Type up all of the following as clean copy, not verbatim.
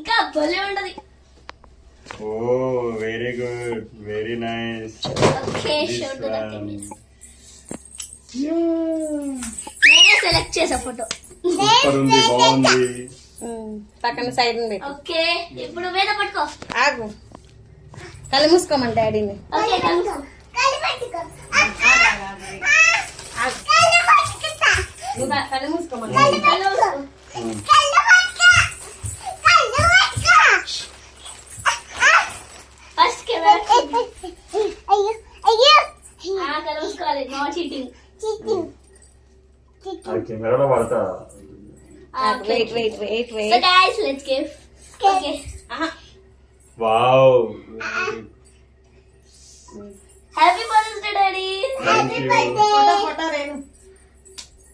ఇంకా భలే ఉంటది. Oh very good, very nice. Okay, show to the camera. నేనే సెలెక్ట్ చేసా ఫోటో. సూపర్ ఉంది, బాగుంది. పక్కన సైడ్ ఉంది. ఓకే, ఇప్పుడు వేద పట్టుకో. ఆగు, కళ్ళు మూసుకోమని డాడీని. ఓకే, కళ్ళు పట్టుకో. కళ్ళు మూసుకోమని. కళ్ళు మూసుకో. ఫస్ట్ కెమెరా కళ్ళు మూసుకోవాలి. No cheating. కెమెరాలో పడతా. Wait wait wait So wait. guys, let's give. Okay. Wow, Happy birthday, Daddy. Thank you. Photo photo Renu.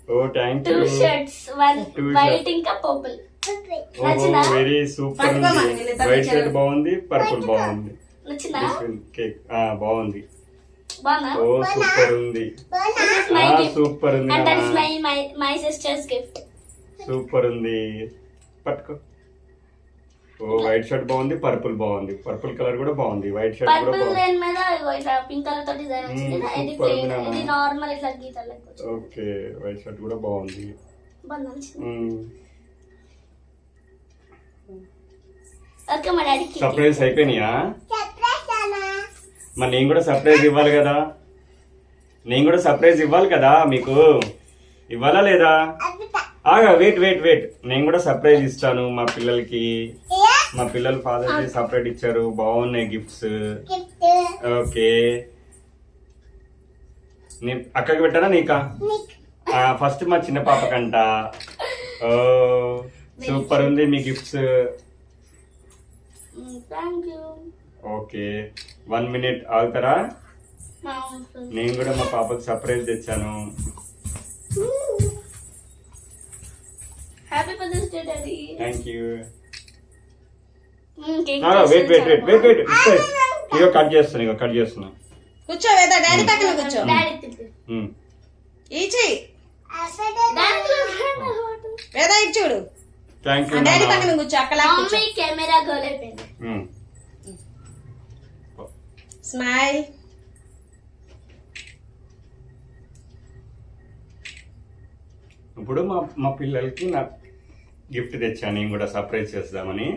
Oh thank you. 2 shirts, one Two white shirts. ఇంకా purple. ఓ నచ్చిందా? Very super ఉంది. పట్టుకోమని వీళ్ళిద్దరు white shirt ఇచ్చారు. బాగుంది, purple బాగుంది. నచ్చిందా? Cake బాగుంది. బాగుందా? ఓ సూపర్ ఉంది. This is my gift. Super ఉంది. And that is my sister's gift. Super ఉంది. పట్టుకో. ఓ వైట్ షర్ట్ బాగుంది, పర్పుల్ బాగుంది. పర్పుల్ కలర్ కూడా బాగుంది, వైట్ షర్ట్ కూడా పర్పుల్ బాగుంది. దేని మీద ఇగో ఇట్లా పింక్ కలర్ తో డిజైన్ వచ్చింది. ఇది super plain, ఉంది ఇది నార్మల్ ఇట్లా గీతలు లెక్క వచ్చింది. ఓకే, వైట్ షర్ట్ కూడా బాగుంది. బాగుందా? నచ్చిందా? మ్మ్. ఓకే, మా డాడీకి సర్ప్రైజ్ అయిపోయినాయా? మరి నేను కూడా సర్ప్రైజ్ ఇవ్వాలి కదా. నేను కూడా సర్ప్రైజ్ ఇవ్వాలి కదా మీకు. ఇవ్వాలా లేదా? ఆగా, వెయిట్ వెయిట్ వెయిట్. నేను కూడా సర్ప్రైజ్ ఇస్తాను మా పిల్లలకి. మా పిల్లలు ఫాదర్ డే సపరేట్ ఇచ్చారు, బాగున్నాయి గిఫ్ట్స్. ఓకే, అక్కకి పెట్టారా నీకా? ఫస్ట్ మా చిన్న పాపకంట. ఓ సూపర్ ఉంది మీ gifts. Thank you. Okay, 1 minute ఆగుతారా? నేను కూడా మా పాపకి సర్ప్రైజ్ తెచ్చాను. Happy birthday daddy. Thank you. Cake wait wait wait wait wait. ఇగో కట్ చేస్తున్నా, ఇగో కట్ చేస్తున్నా. కూర్చో వేదా, డాడీ పక్కన కూర్చో. డాడీ తిప్పి. ఈ చెయ్యి వేదా, ఇటు చూడు. Thank you. డాడీ పక్కన కూర్చో, అక్కలా కూర్చో. మమ్మీ కెమెరా గోల్ అయిపోయింది. స్మైల్. ఇప్పుడు మా పిల్లలకి నా గిఫ్ట్ తెచ్చాను, నేను కూడా సర్ప్రైజ్ చేద్దామని.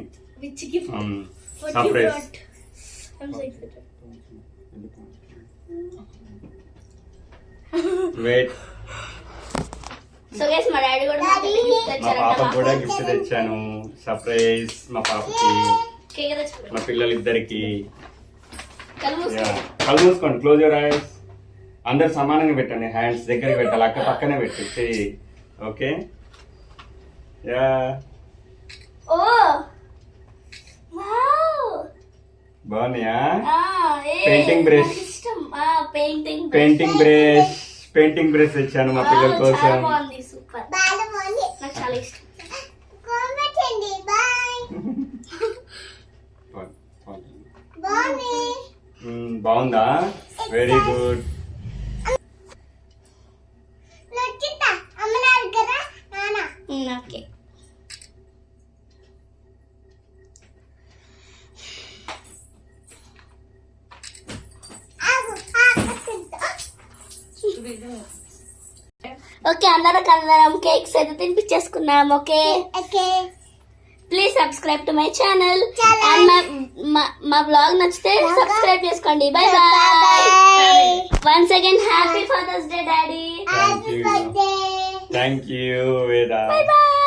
Which gift? Surprise. I'm so excited. Wait. So guys, మా డాడీ కూడా నాకు గిఫ్ట్ మా తెచ్చారంట. పాపకు కూడా గిఫ్ట్ తెచ్చాను, సర్ప్రైజ్. మా పాపకి, కేక్ తెచ్చుకో. మా పిల్లలిద్దరికి. కళ్ళు మూసుకో. కళ్ళు మూసుకోండి, క్లోజ్ యువర్ ఐస్. అందరు సమానంగా పెట్టండి, హ్యాండ్స్ దగ్గరికి పెట్టాలి, అక్క పక్కనే పెట్టు చెయ్యి. Okay, yeah. ఓ వావ్, బాగున్నాయా? ఏ పెయింటింగ్ బ్రష్. నాకు ఇష్టం. పెయింటింగ్ పెయింటింగ్ బ్రష్ తెచ్చాను మా పిల్లల చాలా కోసం. బాగుంది, సూపర్. నాకు చాలా ఇష్టం. బాగుందా? Very good. ఓకే, ఓకే, అందరం కేక్స్ అయితే తినిపించేసుకున్నాం. ఓకే, please subscribe to my channel. And మా బ్లాగ్ నచ్చితే సబ్స్క్రైబ్ చేసుకోండి. Bye bye. Once again happy father's day daddy. Thank you Veda. Bye bye.